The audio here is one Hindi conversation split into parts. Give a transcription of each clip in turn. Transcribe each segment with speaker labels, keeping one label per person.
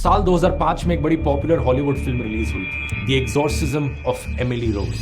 Speaker 1: साल 2005 में एक बड़ी पॉपुलर हॉलीवुड फिल्म रिलीज हुई थी, the exorcism of Emily Rose.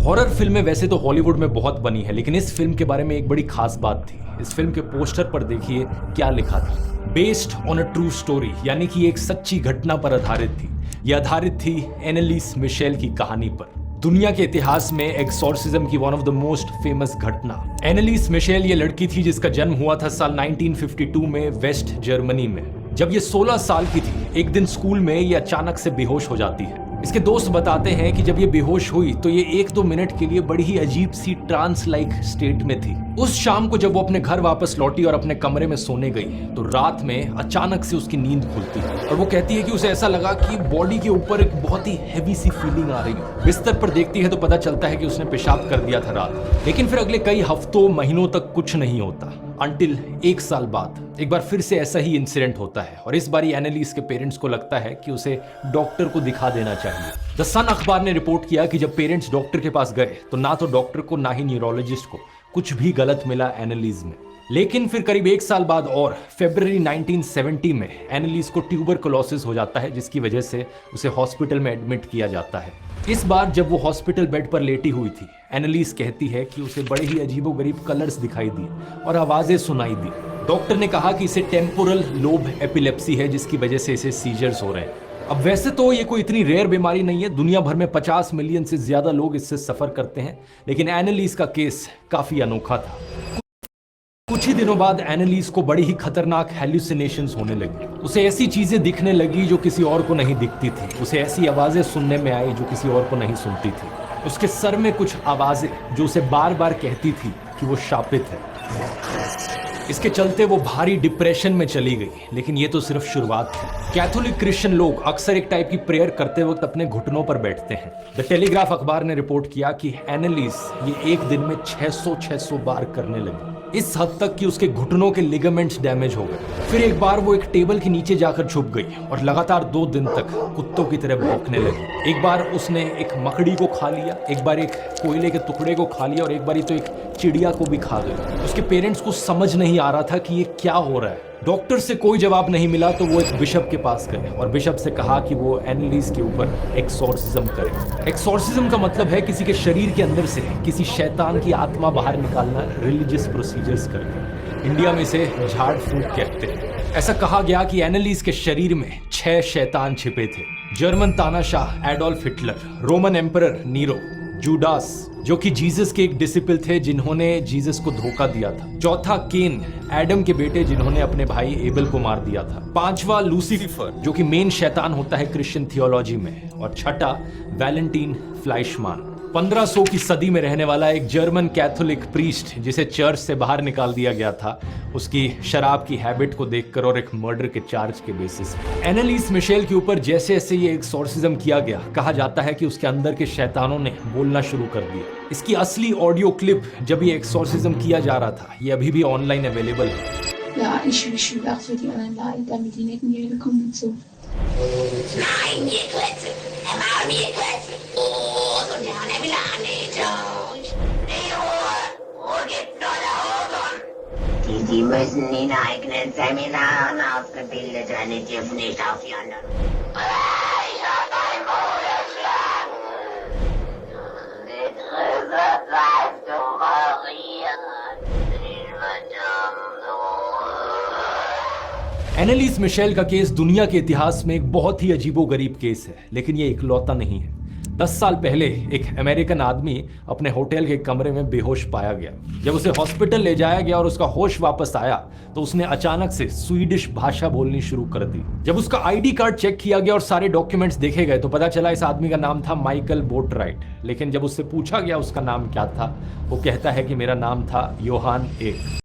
Speaker 1: Horror फिल्में वैसे तो हॉलीवुड में बहुत बनी है, लेकिन इस फिल्म के बारे में एक बड़ी खास बात थी। इस फिल्म के पोस्टर पर देखिए क्या लिखा था, based on a true story, यानी कि एक सच्ची घटना पर आधारित थी। यह आधारित थी एनालिस मिशेल की कहानी पर, दुनिया के इतिहास में एक्सॉर्सिज्म की one of the most famous घटना। एनालिस मिशेल ये लड़की थी जिसका जन्म हुआ था साल 1952 में वेस्ट जर्मनी में। जब ये 16 साल की थी, एक दिन स्कूल में ये अचानक से बेहोश हो जाती है। इसके दोस्त बताते हैं कि जब ये बेहोश हुई तो ये 1-2 मिनट के लिए बड़ी ही अजीब सी ट्रांस लाइक स्टेट में थी। उस शाम को जब वो अपने घर वापस लौटी और अपने कमरे में सोने गई तो रात में अचानक से उसकी नींद खुलती है और वो कहती है कि उसे ऐसा लगा कि बॉडी के ऊपर एक बहुत ही हैवी सी फीलिंग आ रही है। बिस्तर पर देखती है तो पता चलता है कि उसने पेशाब कर दिया था रात। लेकिन फिर अगले कई हफ्तों महीनों तक कुछ नहीं होता, अंटिल 1 साल बाद एक बार फिर से ऐसा ही इंसिडेंट होता है और इस बार एनालिस के पेरेंट्स को लगता है कि उसे डॉक्टर को दिखा देना चाहिए। द सन अखबार ने रिपोर्ट किया कि जब पेरेंट्स डॉक्टर के पास गए तो ना तो डॉक्टर को ना ही न्यूरोलॉजिस्ट को कुछ भी गलत मिला एनालिस में। लेकिन फिर करीब 1 साल बाद और फरवरी 1970 में एनालिस को ट्यूबरकुलोसिस हो जाता है, जिसकी वजह से उसे हॉस्पिटल में एडमिट किया जाता है। इस बार जब वो हॉस्पिटल बेड पर लेटी हुई थी, एनालिस कहती है कि उसे बड़े ही अजीबोगरीब कलर्स दिखाई दिए और आवाजें सुनाई दी। डॉक्टर ने कहा कि इसे टेम्पोरल लोब एपिलेप्सी है, जिसकी वजह से इसे सीजर्स हो रहे हैं। अब वैसे तो ये कोई इतनी रेयर बीमारी नहीं है, दुनिया भर में 50 मिलियन से ज्यादा लोग इससे सफर करते हैं, लेकिन एनालिस का केस काफी अनोखा था। कुछ ही दिनों बाद एनालिस को बड़ी ही खतरनाक हेल्यूसिनेशंस होने लगी। उसे ऐसी चीजें दिखने लगी जो किसी और को नहीं दिखती थी। उसे ऐसी आवाजें सुनने में आई जो किसी और को नहीं सुनती थी। उसके सर में कुछ आवाजें जो उसे बार बार कहती थी कि वो शापित है। इसके चलते वो भारी डिप्रेशन में चली गई। लेकिन ये तो सिर्फ शुरुआत थी। कैथोलिक क्रिश्चियन लोग अक्सर एक टाइप की प्रेयर करते वक्त अपने घुटनों पर बैठते हैं। द टेलीग्राफ अखबार ने रिपोर्ट किया कि एनालिस ये एक दिन में 600 बार करने लगी, इस हद तक कि उसके घुटनों के लिगामेंट्स डैमेज हो गए। फिर एक बार वो एक टेबल के नीचे जाकर छुप गई और लगातार 2 दिन तक कुत्तों की तरह भौंकने लगी। एक बार उसने एक मकड़ी को खा लिया, एक बार एक कोयले के टुकड़े को खा लिया और एक बार तो एक चिड़िया को भी खा गई। उसके पेरेंट्स को समझ नहीं आ रहा था कि ये क्या हो रहा है। डॉक्टर से कोई जवाब नहीं मिला तो वो एक बिशप के पास गए और बिशप से कहा कि वो एनालिस के ऊपर एक्सॉर्सिज्म करें। एक्सॉर्सिज्म का मतलब है किसी के शरीर के अंदर से किसी शैतान की आत्मा बाहर निकालना, रिलीजियस प्रोसीजर्स करके। इंडिया में इसे झाड़ फूंक कहते हैं। ऐसा कहा गया कि एनालिस के शरीर में 6 शैतान छिपे थे। जर्मन तानाशाह Adolf Hitler, Roman emperor Nero, Judas जो कि जीसस के एक डिसिपल थे जिन्होंने जीसस को धोखा दिया था। चौथा केन, एडम के बेटे जिन्होंने अपने भाई एबल को मार दिया था। 5वां लूसीफर जो कि मेन शैतान होता है क्रिश्चियन थियोलॉजी में। और छठा वैलेंटीन फ्लाइशमान, 1500 की सदी में रहने वाला एक जर्मन कैथोलिक प्रीस्ट जिसे चर्च से बाहर निकाल दिया गया था, उसकी शराब की हैबिट को देखकर और एक मर्डर के चार्ज के बेसिस। एनालिस मिशेल के ऊपर जैसे जैसे ये एक्सॉर्सिज्म किया गया, कहा जाता है कि उसके अंदर के शैतानों ने बोलना शुरू कर दिया। इसकी असली ऑडियो क्लिप जब ये एक्सॉर्सिज्म किया जा रहा था, ये अभी भी ऑनलाइन अवेलेबल है।
Speaker 2: Ja, ich werde für die anderen leid, damit die nicht mehr kommen und so.
Speaker 3: Nein, mir Grütze. Emma, mir Grütze. Oh, so gerne will er nicht. Die Ruhe. Ruhe gibt nur der Ohren. Die müssen in eigenen Seminaren ausgebildet werden. Die dürfen nicht auf die anderen. Ich hab ein Bruder schlagen. Die Trübe bleibst du variieren.
Speaker 1: Anneliese Michel का केस दुनिया के इतिहास में एक बहुत ही अजीबोगरीब केस है, लेकिन ये इकलौता नहीं है। 10 साल पहले एक अमेरिकन आदमी अपने होटल के कमरे में बेहोश पाया गया। जब उसे हॉस्पिटल ले जाया गया और उसका होश वापस आया तो उसने अचानक से स्वीडिश भाषा बोलनी शुरू कर दी। जब उसका आईडी कार्ड चेक किया गया और सारे डॉक्यूमेंट्स देखे गए तो पता चला इस आदमी का नाम था माइकल बोटराइट। लेकिन जब उससे पूछा गया उसका नाम क्या था, वो कहता है कि मेरा नाम था योहान एक।